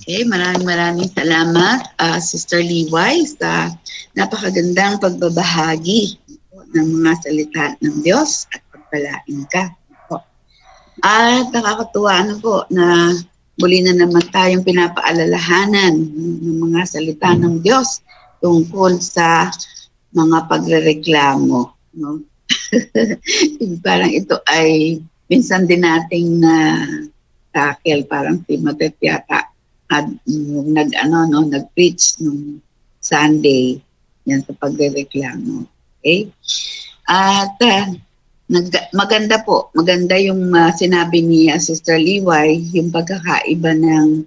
Okay, maraming salamat, Sister Liway, sa napakagandang pagbabahagi ng mga salita ng Diyos at pagpalain ka. At nakakatuwa po na muli na naman tayong pinapaalalahanan ng mga salita ng Diyos tungkol sa mga pagrereklamo. No? Parang ito ay minsan din nating tackle, parang si Matet yata nag-preach nung Sunday yan sa pagrereklamo. Okay? At maganda yung sinabi ni Sister Liway, yung pagkakaiba ng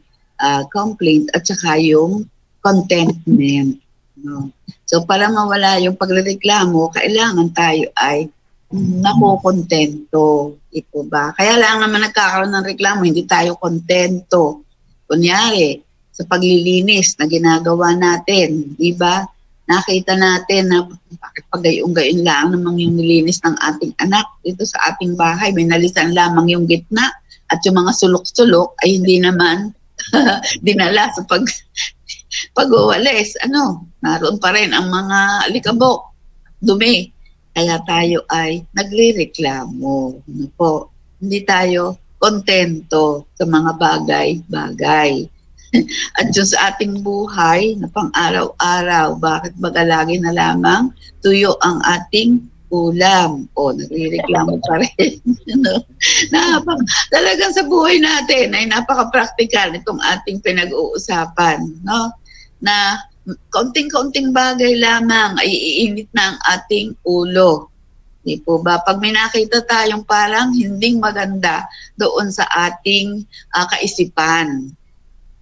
complaint at saka yung contentment. No? So para mawala yung pagrereklamo, kailangan tayo ay nakokontento. Ito ba? Kaya lang naman nagkakaroon ng reklamo, hindi tayo kontento. Kunyari, sa paglilinis na ginagawa natin, di ba? Nakita natin na bakit pagayong-gayon lang namang yung nilinis ng ating anak dito sa ating bahay, may nalisan lamang yung gitna at yung mga sulok-sulok ay hindi naman dinala sa pag-uwalis. Naroon pa rin ang mga alikabok, dumi. Kaya tayo ay nagrereklamo. Hindi tayo kontento sa mga bagay-bagay. At yung sa ating buhay na pang-araw-araw, bakit baga lagi na lamang tuyo ang ating ulam? Nagrereklamo pa rin. Talagang sa buhay natin ay napaka-practical itong ating pinag-uusapan. No? Na kaunting-kaunting bagay lamang ay iinit na ang ating ulo. Di po ba? Pag may nakita tayong parang hinding maganda doon sa ating kaisipan.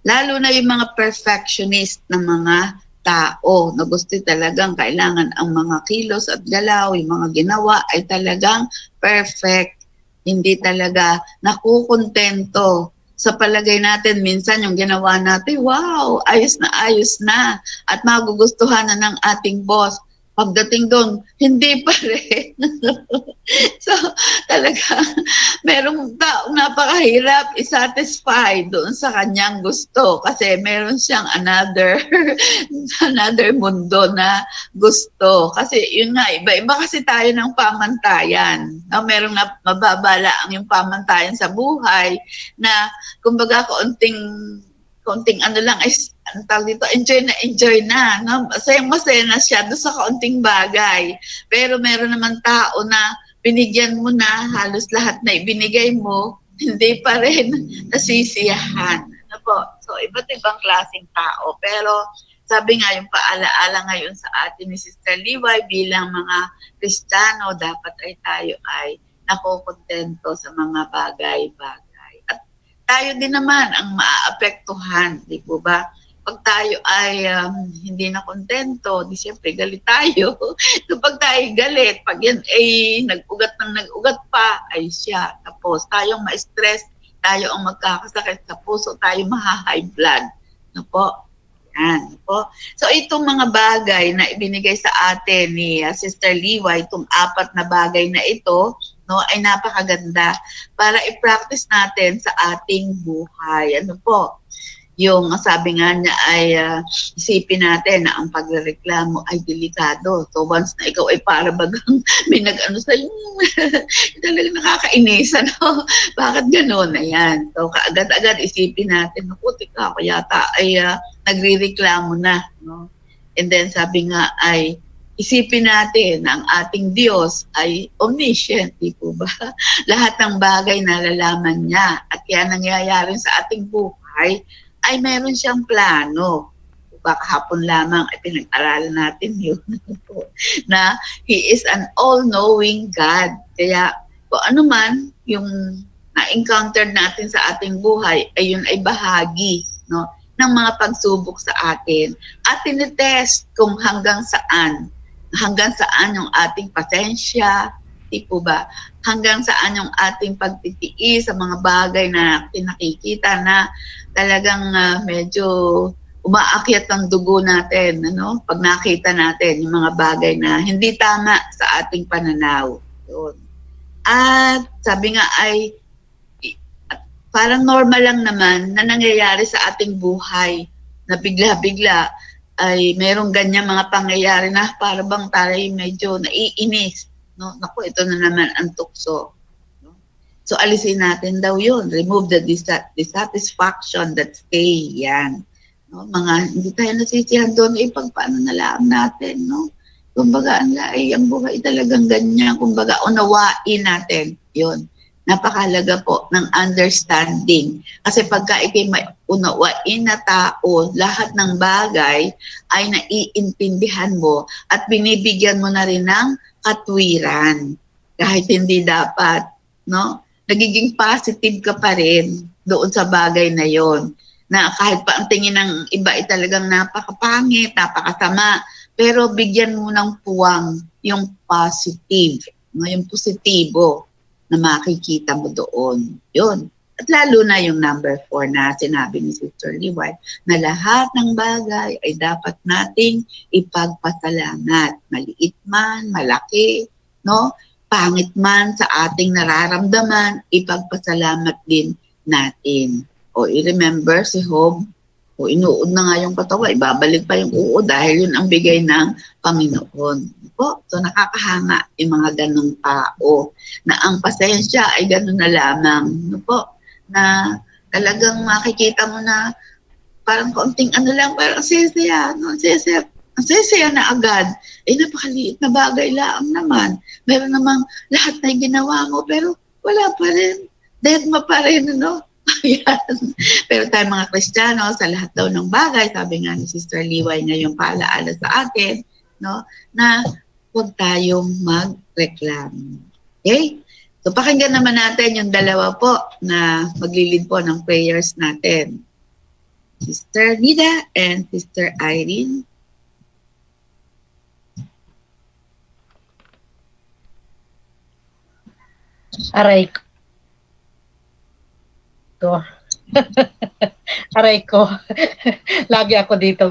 Lalo na yung mga perfectionist na mga tao na gusto talagang kailangan ang mga kilos at galaw, yung mga ginawa ay talagang perfect. Hindi talaga nakukontento. Sa palagay natin, minsan yung ginawa natin, wow, ayos na. At magugustuhan na ng ating boss. Pagdating doon, hindi pa rin. So, talaga, merong taong napakahirap i-satisfy doon sa kanyang gusto. Kasi meron siyang another mundo na gusto. Kasi yun nga, iba-iba kasi tayo ng pamantayan. No? Merong mababala ang yung pamantayan sa buhay na, kumbaga, kaunting lang ay enjoy na. No? Masaya na siya doon sa kaunting bagay. Pero meron naman tao na binigyan mo na halos lahat na ibinigay mo, hindi pa rin nasisiyahan. So, iba't ibang klaseng tao. Pero sabi nga yung paalaala ngayon sa atin ni Sister Liway, bilang mga Kristiyano, dapat ay tayo ay nakokontento sa mga bagay-bagay. Tayo din naman ang maaapektuhan, di po ba? Pag tayo ay hindi na kontento, di siyempre galit tayo. Kapag tayo galit, pag yan ay nag-ugat pa, ay siya. Tapos tayong ma-stress, tayo ang magkakasakit sa puso, tayo maha-high blood. No po? Yan. No po? So itong mga bagay na ibinigay sa atin ni Sister Liway, itong 4 na bagay na ito, no, ay napakaganda para i-practice natin sa ating buhay. Yung sabi nga niya ay isipin natin na ang pagrereklamo ay delikado. So once na ikaw ay para bagang may nag-ano sa'yo, talagang nakakainis. Bakit gano'n? Ayan. So kaagad-agad isipin natin, nakutik ako yata ay nagrereklamo na. No? And then sabi nga ay isipin natin na ang ating Diyos ay omniscient, di po ba? Lahat ng bagay nalalaman niya at kaya nangyayari sa ating buhay ay meron siyang plano. Baka hapon lamang ay pinag-aralan natin yun na He is an all-knowing God. Kaya kung ano man yung na-encounter natin sa ating buhay ay yun ay bahagi, no, ng mga pagsubok sa atin at tinitest kung hanggang saan yung ating pasensya, di po ba? Hanggang saan yung ating pagtitiis sa mga bagay na nakikita na talagang medyo umaakyat ang dugo natin, ano? Pag nakita natin yung mga bagay na hindi tama sa ating pananaw. Yun. At sabi nga ay parang normal lang naman na nangyayari sa ating buhay na bigla-bigla ay merong ganyan mga pangyayari na para bang tayo medyo naiinis. No? Naku, ito na naman ang tukso. No? So, alisin natin daw yun. Remove the dissatisfaction that stay. Yan. No? Mga hindi tayo nasisiyahan doon, paano na lang natin. No? Kumbaga, ang buhay talagang ganyan. Kumbaga, unawain natin. Yun. Napakalaga po ng understanding. Kasi pagka ikay may unawain na tao, lahat ng bagay ay naiintindihan mo at binibigyan mo na rin ng katwiran. Kahit hindi dapat, no? Nagiging positive ka pa rin doon sa bagay na yon. Na kahit pa ang tingin ng iba ay talagang napakapangit, napakasama, pero bigyan mo ng puwang yung positive, no? Yung positibo na makikita mo doon. Yun. At lalo na yung number 4 na sinabi ni Sister Liway, na lahat ng bagay ay dapat nating ipagpasalamat. Maliit man, malaki, no? Pangit man sa ating nararamdaman, ipagpasalamat din natin. O i-remember si Job, o inuod na nga yung katawan, ibabalik pa yung uod dahil yun ang bigay ng Panginoon. Po, so nakakahanga yung mga ganong tao na ang pasensya ay ganon na lamang. No po, na talagang makikita mo na parang kaunting ano lang, parang sesaya, no? Sesaya na agad. Napakaliit na bagay lang naman. Meron namang lahat na ginawa mo, pero wala pa rin. Dead mo pa rin, no? Ayan. Pero tayo mga Kristiyano, sa lahat daw ng bagay, sabi nga ni Sister Liway ngayong paalaala sa atin, no, na huwag tayong magreklamo. Okay? So, pakinggan naman natin yung dalawa po na maglilid po ng prayers natin. Sister Nida and Sister Irene. Aray ko. Aray ko. Lagi ako dito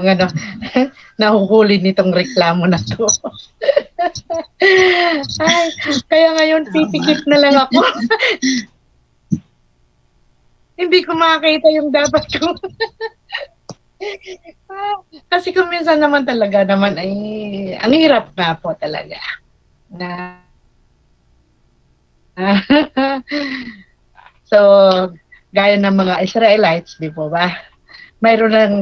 nahuhuli nitong reklamo na to. Ay, kaya ngayon pipikit na lang ako. Hindi ko makakita yung dapat ko. Kasi kung minsan naman talaga naman ay ang hirap nga po talaga. So, gaya ng mga Israelites, di po ba? Mayroon ng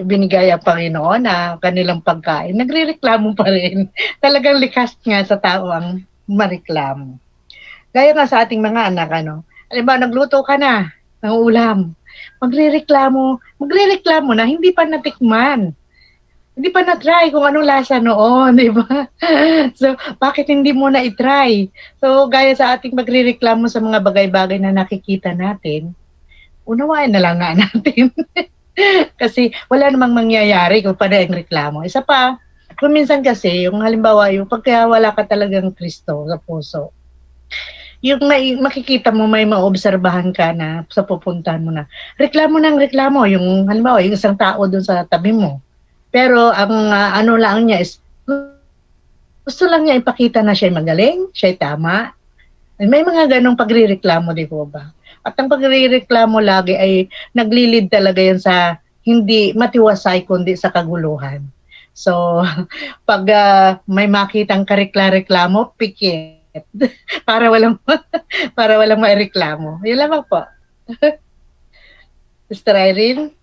binigay ang Panginoon na kanilang pagkain. Nagrereklamo pa rin. Talagang likas nga sa tao ang mareklamo. Gaya nga sa ating mga anak, halimbawa, nagluto ka na ng ulam. Magrereklamo na, hindi pa natikman. Hindi pa na-try kung anong lasa noon, di ba? So, bakit hindi mo na i-try? So, gaya sa ating magrereklamo sa mga bagay-bagay na nakikita natin, unawain na lang nga natin. Kasi wala namang mangyayari kung paano yung reklamo. Isa pa, kung minsan kasi, yung halimbawa, yung pagka wala ka talagang Kristo sa puso, yung makikita mo, may maobserbahan ka na sa pupuntahan mo na, reklamo ng reklamo, yung halimbawa, yung isang tao dun sa tabi mo. Pero ang ano lang niya is gusto lang niya ipakita na siya magaling, siya tama. May mga ganong pagrereklamo, di po ba? At ang pagrereklamo lagi ay naglilid talaga yan sa hindi matiwasay kundi sa kaguluhan. So, pag may makitang karekla-reklamo, pikit. para walang maireklamo. Yun lamang po. Sister Irene?